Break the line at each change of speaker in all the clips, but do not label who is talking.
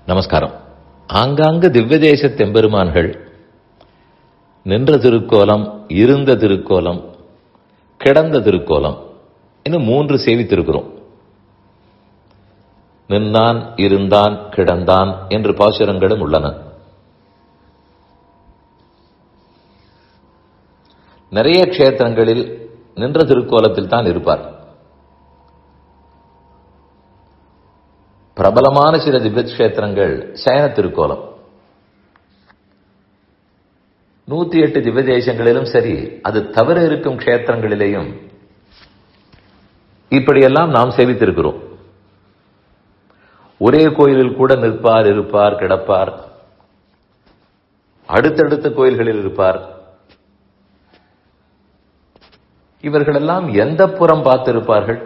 நமஸ்காரம். ஆங்காங்கு திவ்யதேச தெம்பெருமான்கள் நின்ற திருக்கோலம், இருந்த திருக்கோலம், கிடந்த திருக்கோலம் இன்னும் 3 சேவித்திருக்கிறோம். நின்றான், இருந்தான், கிடந்தான் என்று பாசுரங்களும் உள்ளன. நிறைய க்ஷேத்திரங்களில் நின்ற திருக்கோலத்தில் தான் இருப்பார். பிரபலமான சில திவ்ய கஷேத்திரங்கள் சயன திருக்கோலம். 108 திவ்ய தேசங்களிலும் சரி, அது தவிர இருக்கும் க்ஷேத்திரங்களிலேயும் இப்படியெல்லாம் நாம் சேவித்திருக்கிறோம். ஒரே கோயிலில் கூட நிற்பார், இருப்பார், கிடப்பார். அடுத்தடுத்த கோயில்களில் இருப்பார். இவர்களெல்லாம் எந்த புறம் பார்த்திருப்பார்கள்?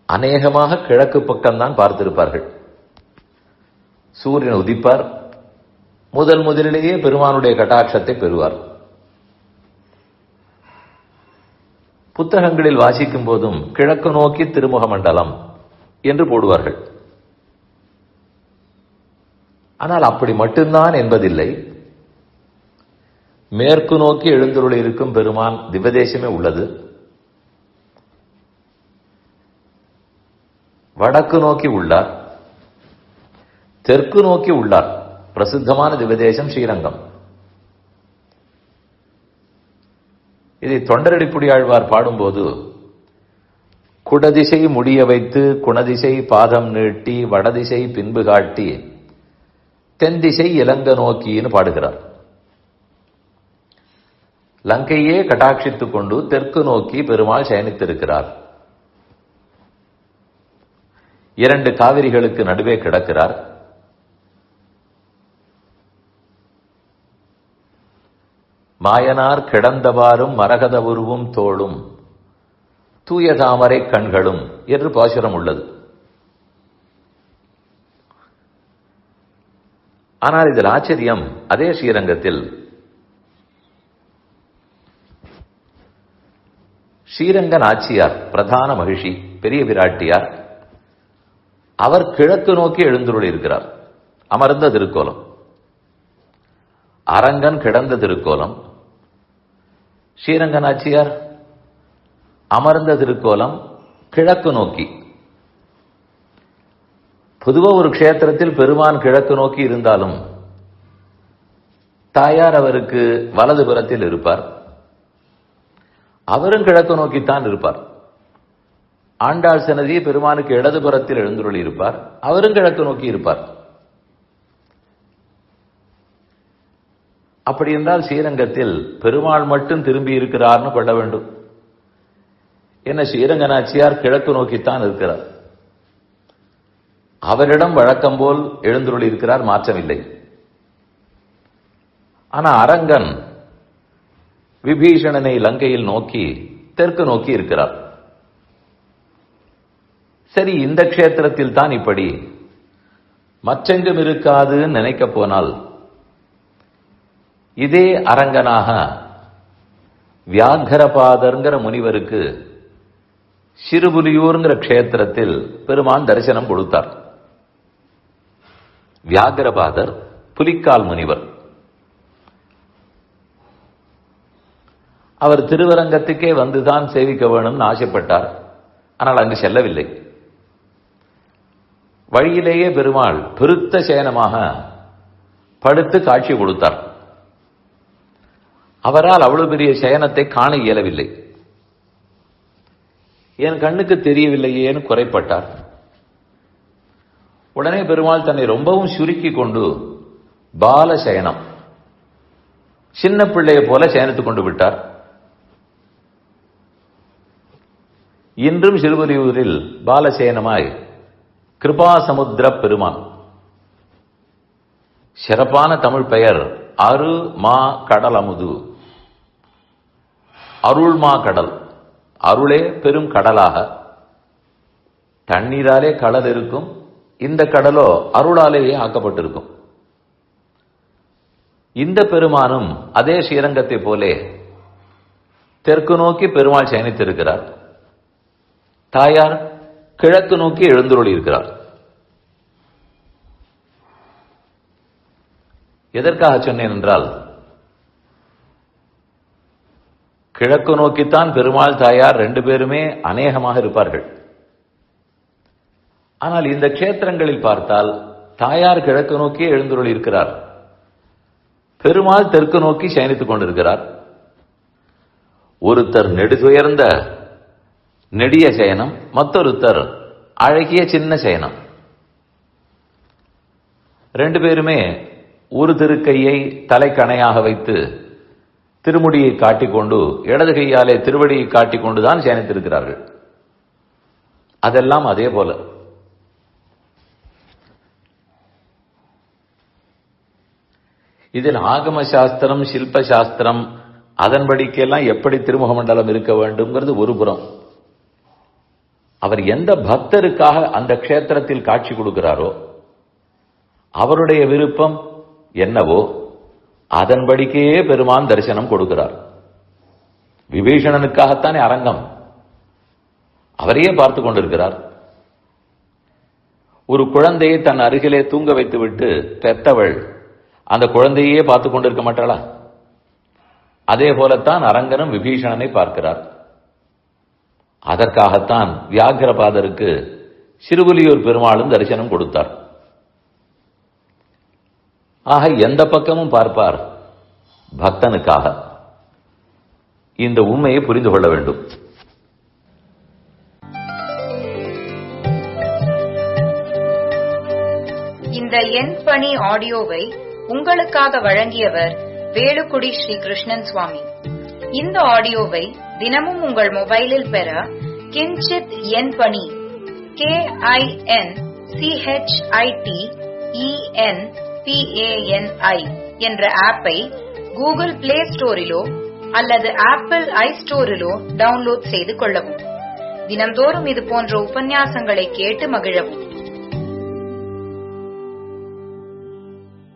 அநேகமாக கிழக்கு பக்கம்தான் பார்த்திருப்பார்கள். சூரியன் உதிப்பார், முதலிலேயே பெருமானுடைய கட்டாட்சத்தை பெறுவார். புத்தகங்களில் வாசிக்கும் போதும் கிழக்கு நோக்கி திருமுக மண்டலம் என்று போடுவார்கள். ஆனால் அப்படி மட்டும்தான் என்பதில்லை. மேற்கு நோக்கி எழுந்தருளி இருக்கும் பெருமான் திவ்யதேசமே உள்ளது. வடக்கு நோக்கி உள்ளார், தெற்கு நோக்கி உள்ளார். பிரசித்தமான திவ்யதேசம் ஸ்ரீரங்கம். இதை தொண்டரடிப்புடியாழ்வார் பாடும்போது, குடதிசை முடிய வைத்து குணதிசை பாதம் நீட்டி வடதிசை பின்பு காட்டி தென்திசை இலங்க நோக்கின்னு பாடுகிறார். லங்கையே கட்டாட்சித்துக் கொண்டு தெற்கு நோக்கி பெருமாள் சயனித்திருக்கிறார். 2 காவிரிகளுக்கு நடுவே கிடக்கிறார். மாயனார் கிடந்தவாறும் மரகத உருவும் தோளும் தூய தாமரை கண்களும் என்று பாசுரம் உள்ளது. ஆனால் இதில் ஆச்சரியம், அதே ஸ்ரீரங்கத்தில் ஸ்ரீரங்க நாச்சியார், பிரதான மகிழ்ச்சி, பெரிய பிராட்டியார், அவர் கிழக்கு நோக்கி எழுந்துருளி இருக்கிறார். அமர்ந்த திருக்கோலம். அரங்கன் கிடந்த திருக்கோலம். ஸ்ரீரங்க நாச்சியார் அமர்ந்த திருக்கோலம் கிழக்கு நோக்கி. பொதுவாக ஒரு க்ஷேத்திரத்தில் பெருமான் கிழக்கு நோக்கி இருந்தாலும் தாயார் அவருக்கு வலது புறத்தில் இருப்பார். அவரும் கிழக்கு நோக்கித்தான் இருப்பார். ஆண்டாள் சன்னதி பெருமானுக்கு இடதுபுறத்தில் எழுந்துருளி இருப்பார். அவரும் கிழக்கு நோக்கி இருப்பார். அப்படி என்றால் ஸ்ரீரங்கத்தில் பெருமாள் மட்டும் திரும்பி இருக்கிறார்னு கொள்ள வேண்டும். என்ன, ஸ்ரீரங்க நாச்சியார் கிழக்கு நோக்கித்தான் இருக்கிறார். அவரிடம் வழக்கம் போல் எழுந்துருளி இருக்கிறார், மாற்றமில்லை. ஆனா அரங்கன் விபீஷணனை லங்கையில் நோக்கி தெற்கு நோக்கி இருக்கிறார். சரி, இந்த க்ஷேத்திரத்தில் தான் இப்படி, மற்றெங்கும் இருக்காதுன்னு நினைக்க போனால், இதே அரங்கனாக வியாகரபாதர்ங்கிற முனிவருக்கு சிறுபுலியூர்ங்கிற க்ஷேத்திரத்தில் பெருமான் தரிசனம் கொடுத்தார். வியாகரபாதர் புலிக்கால் முனிவர். அவர் திருவரங்கத்துக்கே வந்துதான் சேவிக்க வேணும்னு ஆசைப்பட்டார். ஆனால் அங்கு செல்லவில்லை. வழியிலேயே பெருமாள் பெருத்த சேனமாக படுத்து காட்சி கொடுத்தார். அவரால் அவ்வளவு பெரிய சயனத்தை காண இயலவில்லை. என் கண்ணுக்கு தெரியவில்லையேன்னு குறைப்பட்டார். உடனே பெருமாள் தன்னை ரொம்பவும் சுருக்கி கொண்டு பால சயனம், சின்ன பிள்ளையை போல சயனித்துக் கொண்டு விட்டார். இன்றும் சிறுபுலியூரில் பாலசேனமாய் கிருபாசமுத்திர பெருமான். சிறப்பான தமிழ் பெயர் அரு மா கடல் அமுது. அருள்மா கடல். அருளே பெரும் கடலாக. தண்ணீராலே கடல் இருக்கும், இந்த கடலோ அருளாலேயே ஆக்கப்பட்டிருக்கும். இந்த பெருமானும் அதே ஸ்ரீரங்கத்தை போலே தெற்கு நோக்கி பெருமாள் சயனித்திருக்கிறார். தாயார் கிழக்கு நோக்கி எழுந்துருளி இருக்கிறார். எதற்காக சொன்னேன் என்றால், கிழக்கு நோக்கித்தான் பெருமாள் தாயார் 2 பேருமே அநேகமாக இருப்பார்கள். ஆனால் இந்த க்ஷேத்திரங்களில் பார்த்தால் தாயார் கிழக்கு நோக்கியே எழுந்துருள் இருக்கிறார், பெருமாள் தெற்கு நோக்கி சயனித்துக் கொண்டிருக்கிறார். ஒருத்தர் நெடுதுயர்ந்த நெடிய சயனம், மற்றொருத்தர் அழகிய சின்ன சயனம். 2 பேருமே ஒரு திருக்கையை தலைக்கணையாக வைத்து திருமுடியை காட்டிக்கொண்டு இடது கையாலே திருவடியை காட்டிக்கொண்டுதான் சயனித்திருக்கிறார்கள். அதெல்லாம் அதே போல. இதில் ஆகம சாஸ்திரம், சில்ப சாஸ்திரம், அதன்படிக்கெல்லாம் எப்படி திருமுக மண்டலம் இருக்க வேண்டும்ங்கிறது ஒரு புறம். அவர் எந்த பக்தருக்காக அந்த க்ஷேத்திரத்தில் காட்சி கொடுக்கிறாரோ, அவருடைய விருப்பம் என்னவோ அதன்படிக்கே பெருமான் தரிசனம் கொடுக்கிறார். விபீஷணனுக்காகத்தானே அரங்கம், அவரையே பார்த்து கொண்டிருக்கிறார். ஒரு குழந்தையை தன் அருகிலே தூங்க வைத்துவிட்டு பெத்தவள் அந்த குழந்தையே பார்த்து கொண்டிருக்க மாட்டாளா? அதே போலத்தான் அரங்கனும் விபீஷணனை பார்க்கிறார். அதற்காகத்தான் வியாக்கிரபாதருக்கு சிறுபுலியூர் பெருமாளும் தரிசனம் கொடுத்தார். ஆக எந்த பக்கமும் பார்ப்பார் பக்தனுக்காக. இந்த உண்மையை புரிந்து கொள்ள வேண்டும்.
இந்த என் பணி ஆடியோவை உங்களுக்காக வழங்கியவர் வேலுக்குடி ஸ்ரீ கிருஷ்ணன் சுவாமி. இந்த ஆடியோவை தினமும் உங்கள் மொபைலில் பெற கிஞ்சித் என் பணி KINCHITENPANI என்ற ஆப்பை கூகுள் பிளே ஸ்டோரிலோ அல்லது ஆப்பிள் ஐஸ்டோரிலோ டவுன்லோட் செய்து கொள்ளவும். தினந்தோறும் இது போன்ற உபன்யாசங்களை கேட்டு மகிழவும்.